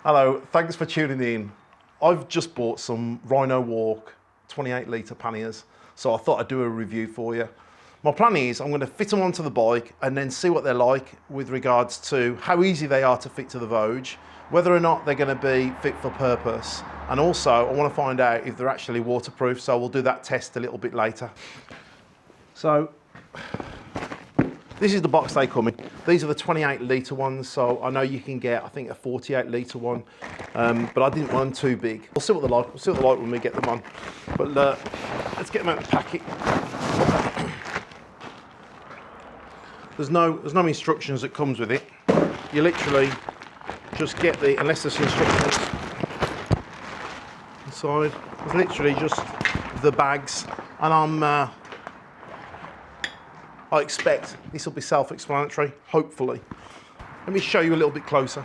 Hello, thanks for tuning in. I've just bought some Rhinowalk 28 litre panniers, so I thought I'd do a review for you. My plan is I'm going to fit them onto the bike and then see what they're like with regards to how easy they are to fit to the Voge, whether or not they're going to be fit for purpose, and also I want to find out if they're actually waterproof, so we'll do that test a little bit later. So this is the box they come in. These are the 28 litre ones, so I know you can get, I think, a 48 litre one, but I didn't want them too big. We'll see what they're like. We'll see what they're like when we get them on. But let's get them out of the packet. There's no instructions that comes with it. You literally just get the, unless there's instructions inside, it's literally just the bags, and I expect this will be self-explanatory, hopefully. Let me show you a little bit closer.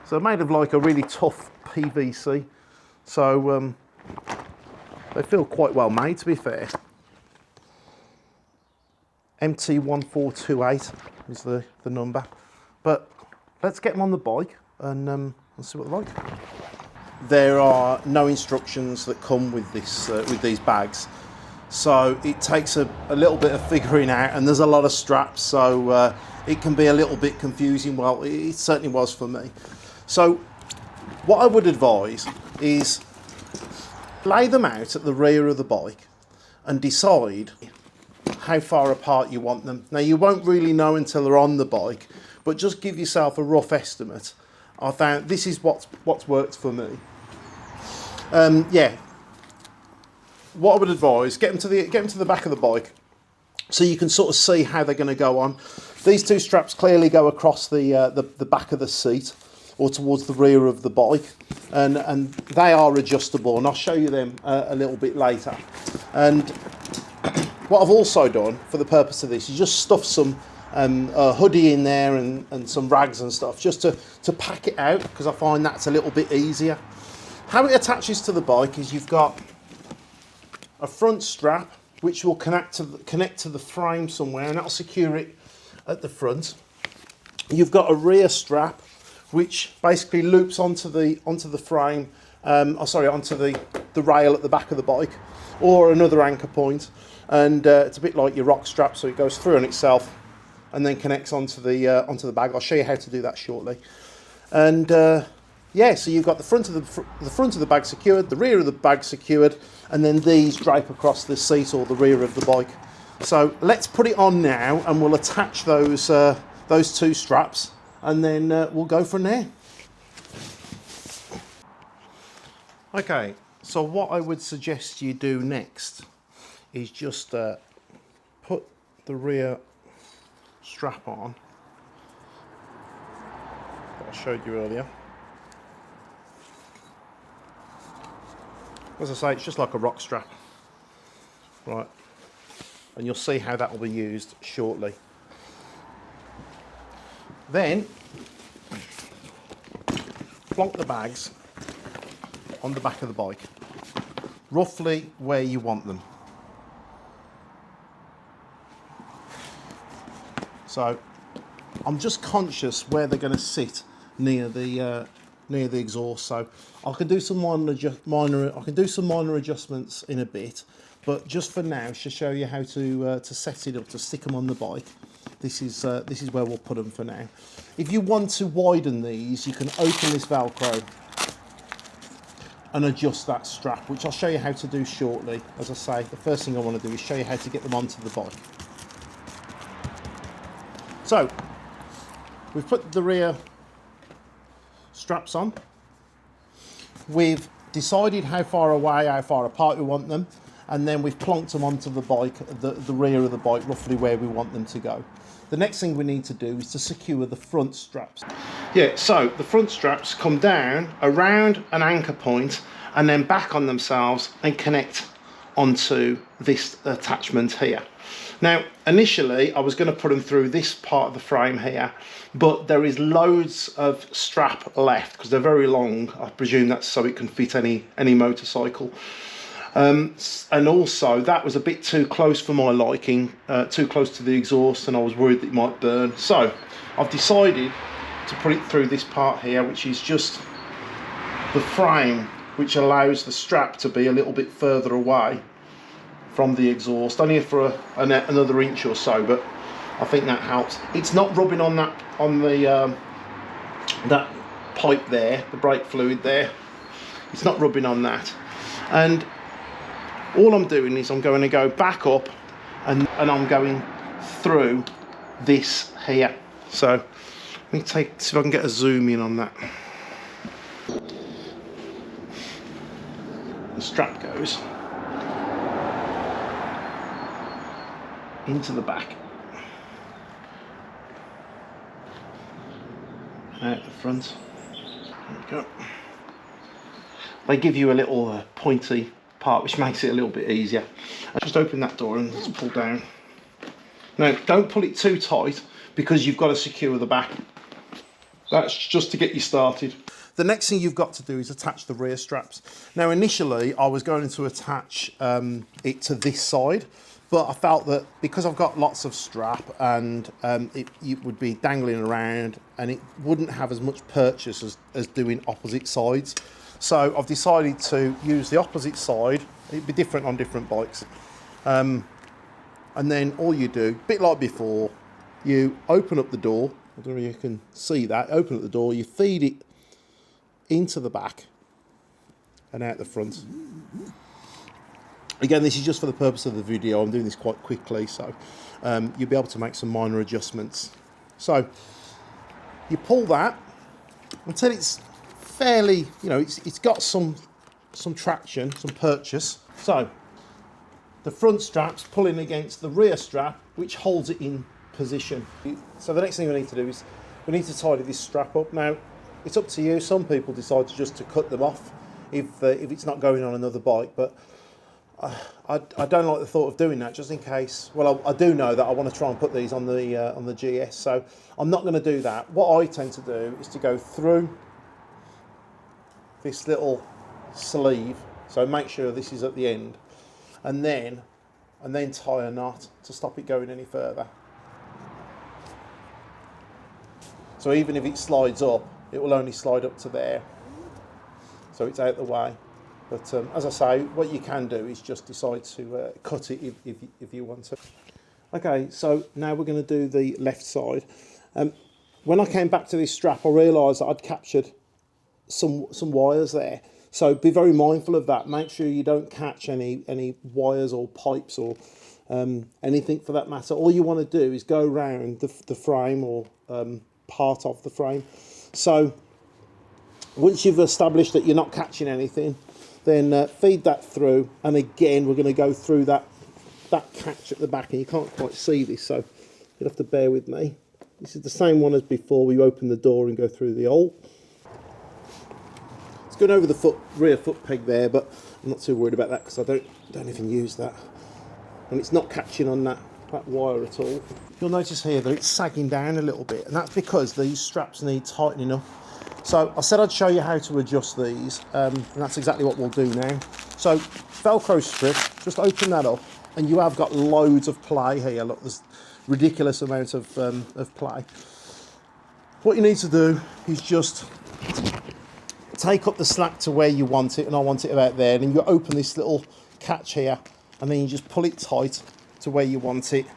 So they're made of like a really tough PVC, so they feel quite well made, to be fair. MT1428 is the number. But let's get them on the bike and let's see what they're like. There are no instructions that come with this with these bags, so it takes a little bit of figuring out, and there's a lot of straps, so it can be a little bit confusing. Well, it certainly was for me. So what I would advise is lay them out at the rear of the bike and decide how far apart you want them. Now, you won't really know until they're on the bike, but just give yourself a rough estimate. I found this is what's worked for me. Yeah, what I would advise, get them to the back of the bike so you can sort of see how they're going to go on. These two straps clearly go across the back of the seat or towards the rear of the bike, and they are adjustable, and I'll show you them a little bit later. And what I've also done for the purpose of this is just stuff some a hoodie in there and some rags and stuff, just to pack it out, because I find that's a little bit easier. How it attaches to the bike is you've got a front strap which will connect to the frame somewhere, and that'll secure it at the front. You've got a rear strap which basically loops onto the frame, onto the rail at the back of the bike, or another anchor point, and it's a bit like your rock strap, so it goes through on itself and then connects onto the bag. I'll show you how to do that shortly. And yeah, so you've got the front of the bag secured, the rear of the bag secured, and then these drape across the seat or the rear of the bike. So let's put it on now, and we'll attach those two straps, and then we'll go from there. Okay, so what I would suggest you do next is just put the rear strap on that I showed you earlier. As I say, it's just like a rock strap, right? And you'll see how that will be used shortly. Then plonk the bags on the back of the bike, roughly where you want them. So I'm just conscious where they're going to sit near the exhaust. So I can do some minor adjustments in a bit, but just for now, to show you how to set it up, to stick them on the bike. This is where we'll put them for now. If you want to widen these, you can open this Velcro and adjust that strap, which I'll show you how to do shortly. As I say, the first thing I want to do is show you how to get them onto the bike. So we've put the rear straps on. We've decided how far away, how far apart we want them, and then we've plonked them onto the bike, the rear of the bike, roughly where we want them to go. The next thing we need to do is to secure the front straps. Yeah, so the front straps come down around an anchor point and then back on themselves and connect onto this attachment here. Now, initially, I was going to put them through this part of the frame here, but there is loads of strap left because they're very long. I presume that's so it can fit any motorcycle. And also that was a bit too close for my liking, too close to the exhaust, and I was worried that it might burn. So I've decided to put it through this part here, which is just the frame, which allows the strap to be a little bit further away from the exhaust, only for another inch or so, but I think that helps. It's not rubbing on that that pipe there, the brake fluid there. It's not rubbing on that, and all I'm doing is I'm going to go back up and I'm going through this here. So let me see if I can get a zoom in on that. The strap goes into the back, out the front. There we go. They give you a little pointy part, which makes it a little bit easier. I just open that door and just pull down. Now, don't pull it too tight because you've got to secure the back. That's just to get you started. The next thing you've got to do is attach the rear straps. Now, initially, I was going to attach it to this side, but I felt that because I've got lots of strap and it would be dangling around and it wouldn't have as much purchase as doing opposite sides. So I've decided to use the opposite side. It'd be different on different bikes. And then all you do, a bit like before, you open up the door. I don't know if you can see that. Open up the door, you feed it into the back and out the front. Again, this is just for the purpose of the video. I'm doing this quite quickly, so you'll be able to make some minor adjustments. So you pull that until it's fairly, you know, it's got some traction, some purchase. So the front strap's pulling against the rear strap, which holds it in position. So the next thing we need to do is we need to tidy this strap up. Now, it's up to you. Some people decide to cut them off if it's not going on another bike, but I don't like the thought of doing that, just in case. Well, I do know that I want to try and put these on the GS, so I'm not going to do that. What I tend to do is to go through this little sleeve, so make sure this is at the end, and then tie a knot to stop it going any further. So even if it slides up, it will only slide up to there, so it's out the way. But as I say, what you can do is just decide to cut it if you want to. Okay, so now we're going to do the left side. When I came back to this strap, I realised that I'd captured some wires there. So be very mindful of that. Make sure you don't catch any wires or pipes or anything for that matter. All you want to do is go around the frame or part of the frame. So once you've established that you're not catching anything, then feed that through, and again we're going to go through that catch at the back, and you can't quite see this, so you'll have to bear with me. This is the same one as before. We open the door and go through the hole. It's going over the rear foot peg there, but I'm not too worried about that because I don't even use that, and it's not catching on that wire at all. You'll notice here that it's sagging down a little bit, and that's because these straps need tightening up. So I said I'd show you how to adjust these, and that's exactly what we'll do now. So Velcro strip, just open that up, and you have got loads of play here. Look, there's ridiculous amount of play. What you need to do is just take up the slack to where you want it, and I want it about there, and you open this little catch here, and then you just pull it tight to where you want it,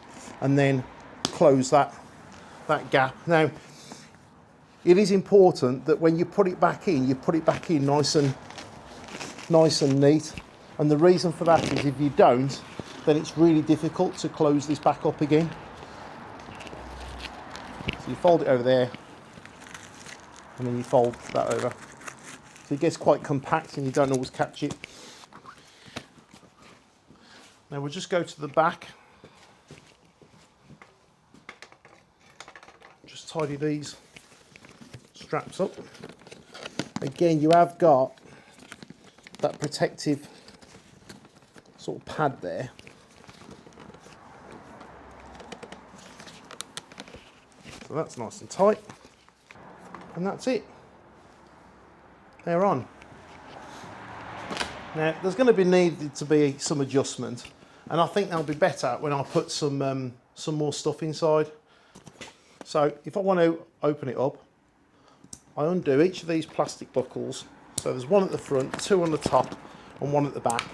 and then close that gap. Now, it is important that when you put it back in, you put it back in nice and neat. And the reason for that is if you don't, then it's really difficult to close this back up again. So you fold it over there, and then you fold that over. So it gets quite compact and you don't always catch it. Now we'll just go to the back. Just tidy these straps up. Again, you have got that protective sort of pad there. So that's nice and tight. And that's it. They're on. Now, there's going to be needed to be some adjustment, and I think they'll be better when I put some more stuff inside. So if I want to open it up, I undo each of these plastic buckles. So there's one at the front, two on the top, and one at the back.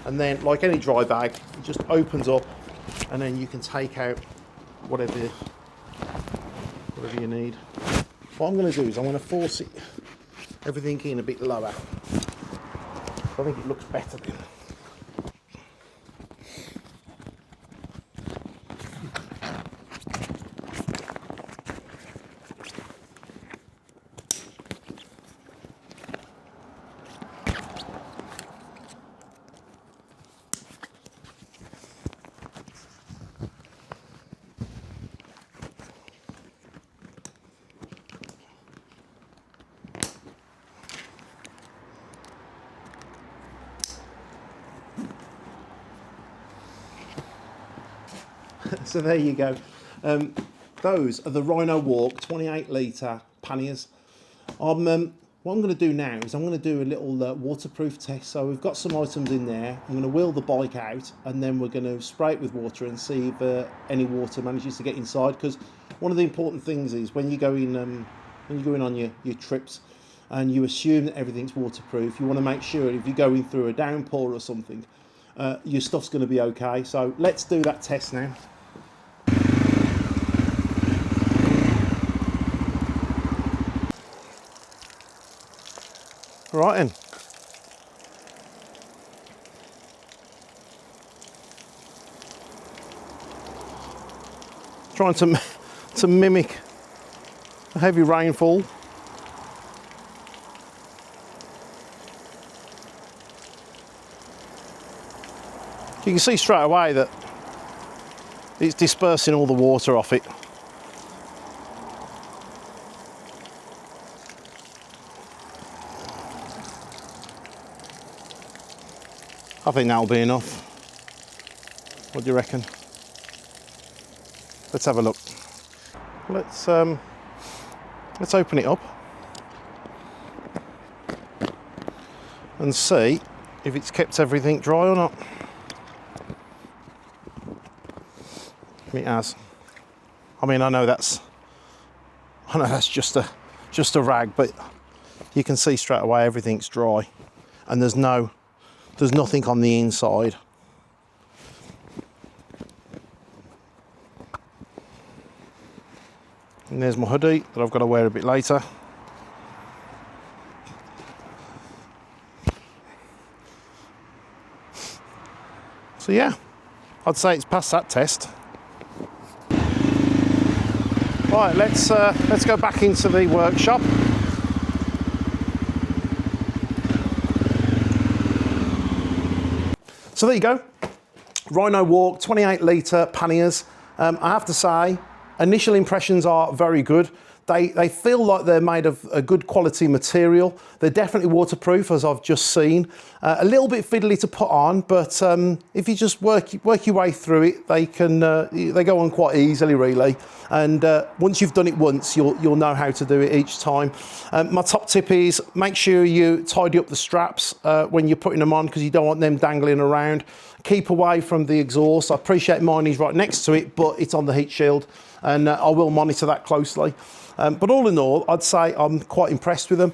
And then, like any dry bag, it just opens up, and then you can take out whatever you need. What I'm going to do is I'm going to force everything in a bit lower. I think it looks better then. So there you go. Those are the Rhinowalk 28 litre panniers. What I'm going to do now is I'm going to do a little waterproof test. So we've got some items in there. I'm going to wheel the bike out, and then we're going to spray it with water and see if any water manages to get inside. Because one of the important things is when you go in on your trips and you assume that everything's waterproof, you want to make sure if you're going through a downpour or something, your stuff's going to be okay. So let's do that test now. Right then. Trying to mimic a heavy rainfall. You can see straight away that it's dispersing all the water off it. I think that'll be enough. What do you reckon? Let's have a look. Let's open it up and see if it's kept everything dry or not. It has. I mean, I know that's just a rag, but you can see straight away everything's dry, and there's nothing on the inside. And there's my hoodie that I've got to wear a bit later. So yeah, I'd say it's passed that test. Right, let's go back into the workshop. So there you go, Rhinowalk 28 litre panniers. I have to say, initial impressions are very good. They feel like they're made of a good quality material. They're definitely waterproof, as I've just seen. A little bit fiddly to put on, but if you just work your way through it, they go on quite easily, really. And once you've done it once, you'll know how to do it each time. My top tip is make sure you tidy up the straps when you're putting them on, because you don't want them dangling around. Keep away from the exhaust. I appreciate mine is right next to it, but it's on the heat shield, and I will monitor that closely. But all in all, I'd say I'm quite impressed with them.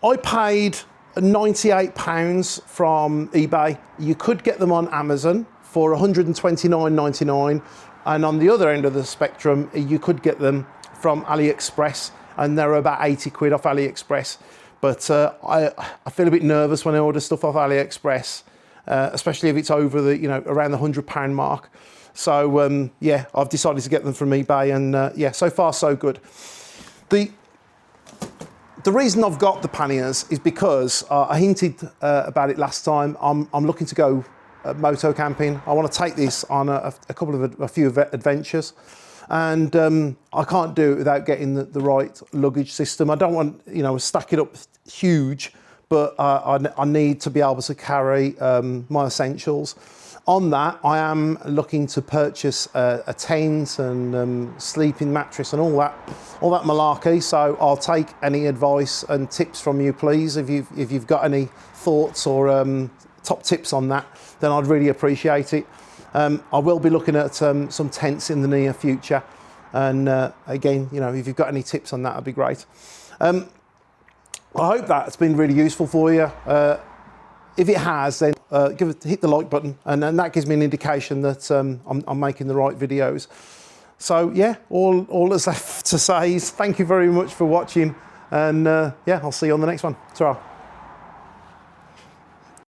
I paid £98 from eBay. You could get them on Amazon for £129.99. And on the other end of the spectrum, you could get them from AliExpress, and they're about 80 quid off AliExpress. But I feel a bit nervous when I order stuff off AliExpress, especially if it's over around the £100 mark. So yeah, I've decided to get them from eBay, and yeah, so far so good. The reason I've got the panniers is because I hinted about it last time. I'm looking to go moto camping. I want to take this on a few adventures, and I can't do it without getting the right luggage system. I don't want stack it up huge, but I need to be able to carry my essentials. On that, I am looking to purchase a tent and sleeping mattress and all that malarkey. So I'll take any advice and tips from you, please. If you've got any thoughts or top tips on that, then I'd really appreciate it. I will be looking at some tents in the near future, and again, you know, if you've got any tips on that, that'd be great. I hope that's been really useful for you. If it has, then hit the like button, and then that gives me an indication that I'm making the right videos. So yeah, all that's left to say is thank you very much for watching, and yeah, I'll see you on the next one. Ta-ra.